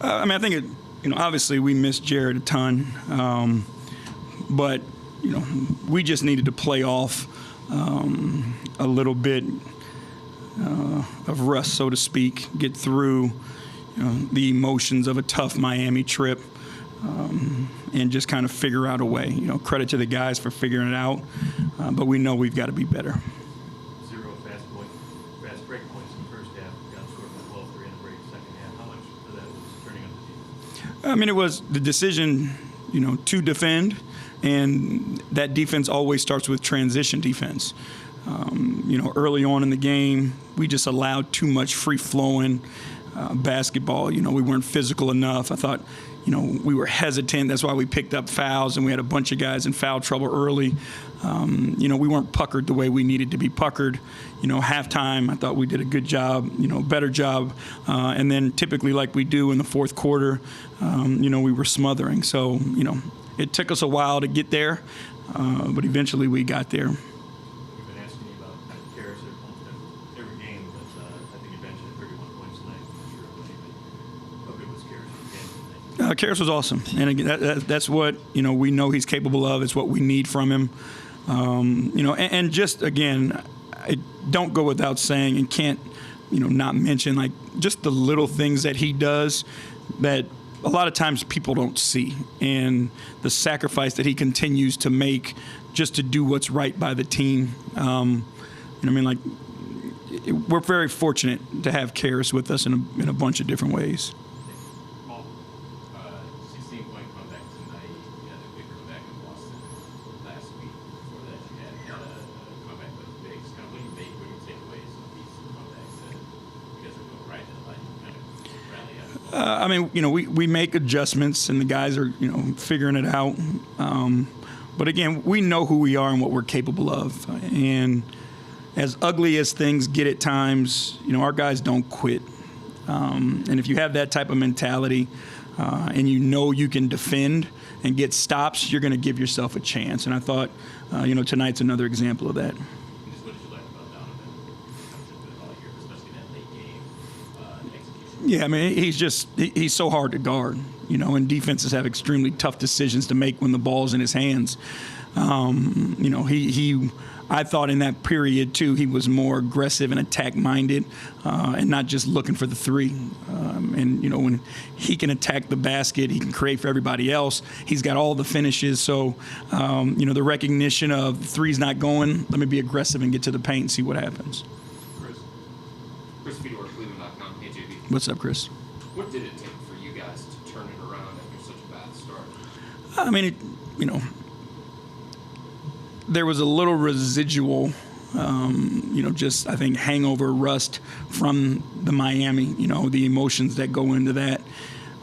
I think obviously we missed Jared a ton, but we just needed to play off a little bit of rust, so to speak, get through the emotions of a tough Miami trip, and just kind of figure out a way. Credit to the guys for figuring it out, but we know we've got to be better. 0 fast break points in the first half. Got scored by 12-3 in the break second half. How much of that was turning up the defense? It was the decision, to defend, and that defense always starts with transition defense. Early on in the game, we just allowed too much free-flowing basketball. We weren't physical enough. I thought, we were hesitant. That's why we picked up fouls, and we had a bunch of guys in foul trouble early. We weren't puckered the way we needed to be puckered. Halftime, I thought we did a good job, better job. And then typically like we do in the fourth quarter, we were smothering. So, it took us a while to get there, but eventually we got there. We've been asking you about Karras at every game, but I think you mentioned 31 points tonight. I'm not sure how good was Karras in the game tonight? Karras was awesome, and again, that's what we know he's capable of. It's what we need from him. And just again, I don't go without saying, and can't not mention like just the little things that he does that a lot of times people don't see, and the sacrifice that he continues to make just to do what's right by the team. We're very fortunate to have Karras with us in a bunch of different ways. 16-point comeback tonight. You had a big comeback in Boston last week. Before that, you had a comeback with the Bigs. Kind of what do you take away some of these comebacks that you guys are going right in the line? Kind of rally out. We make adjustments, and the guys are figuring it out. But again, we know who we are and what we're capable of. And as ugly as things get at times, our guys don't quit. And if you have that type of mentality, and you can defend and get stops, you're going to give yourself a chance. And I thought, tonight's another example of that. Just what did you like about Donovan all year, especially that late game execution? Yeah, he's so hard to guard, and defenses have extremely tough decisions to make when the ball's in his hands. I thought in that period, too, he was more aggressive and attack-minded and not just looking for the three. When he can attack the basket, he can create for everybody else. He's got all the finishes. So, the recognition of three's not going, let me be aggressive and get to the paint and see what happens. Chris Fedor, Cleveland.com. Hey, J.B. What's up, Chris? What did it take for you guys to turn it around after such a bad start? There was a little residual, I think hangover rust from the Miami, the emotions that go into that.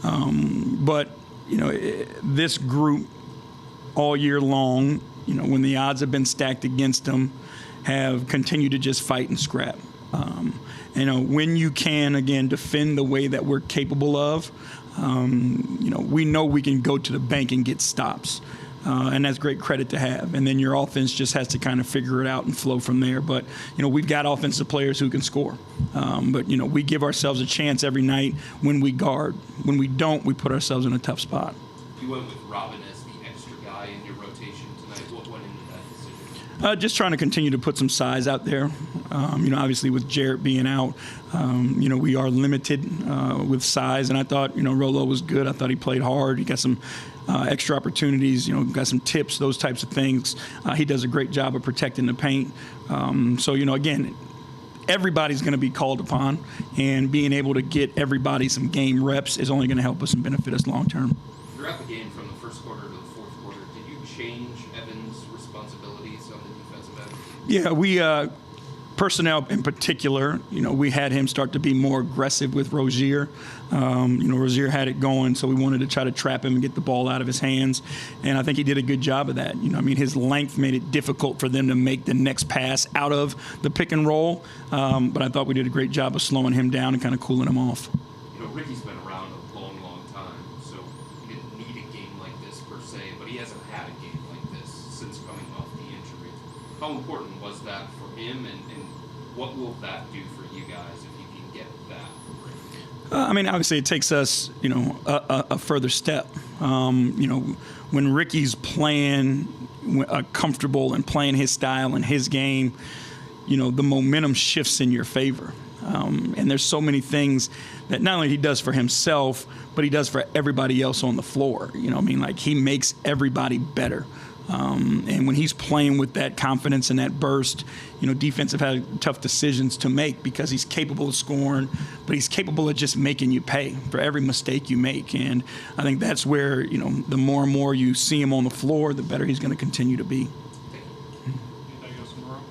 But this group all year long, when the odds have been stacked against them, have continued to just fight and scrap. When you can, again, defend the way that we're capable of, we know we can go to the bank and get stops. And that's great credit to have. And then your offense just has to kind of figure it out and flow from there. But, we've got offensive players who can score. But we give ourselves a chance every night when we guard. When we don't, we put ourselves in a tough spot. You went with Robin as the extra guy in your rotation tonight. What went into that decision? Just trying to continue to put some size out there. Obviously with Jarrett being out, we are limited with size. And I thought, Rolo was good. I thought he played hard. He got some extra opportunities, got some tips, those types of things. He does a great job of protecting the paint. Again, everybody's going to be called upon, and being able to get everybody some game reps is only going to help us and benefit us long term. Throughout the game, from the first quarter to the fourth quarter, did you change Evan's responsibilities on the defensive end? Yeah, we personnel in particular, we had him start to be more aggressive with Rozier. Rozier had it going, so we wanted to try to trap him and get the ball out of his hands. And I think he did a good job of that. His length made it difficult for them to make the next pass out of the pick and roll. But I thought we did a great job of slowing him down and kind of cooling him off. Ricky's been around a long, long time, so he didn't need a game like this per se, but he hasn't had a game like this since coming off the injury. How important was that for him, and what will that do for you guys if you can get that from Ricky? I mean, obviously, it takes us, a further step. When Ricky's playing comfortable and playing his style and his game, the momentum shifts in your favor. And there's so many things that not only he does for himself, but he does for everybody else on the floor. Like he makes everybody better. And when he's playing with that confidence and that burst, defense have had tough decisions to make because he's capable of scoring, but he's capable of just making you pay for every mistake you make. And I think that's where, the more and more you see him on the floor, the better he's going to continue to be. Anything else in the room?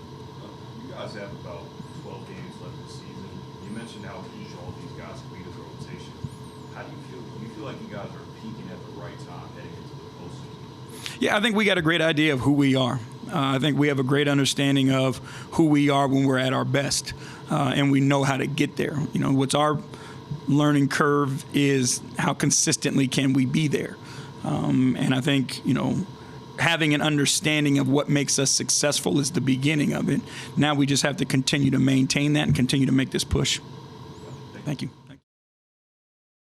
You guys have about 12 games left this season. You mentioned how each all of these guys can be to the rotation. How do you feel? Do you feel like you guys are peaking at the right time heading into the postseason? Yeah, I think we got a great idea of who we are. I think we have a great understanding of who we are when we're at our best, and we know how to get there. What's our learning curve is how consistently can we be there. And I think, having an understanding of what makes us successful is the beginning of it. Now we just have to continue to maintain that and continue to make this push. Thank you.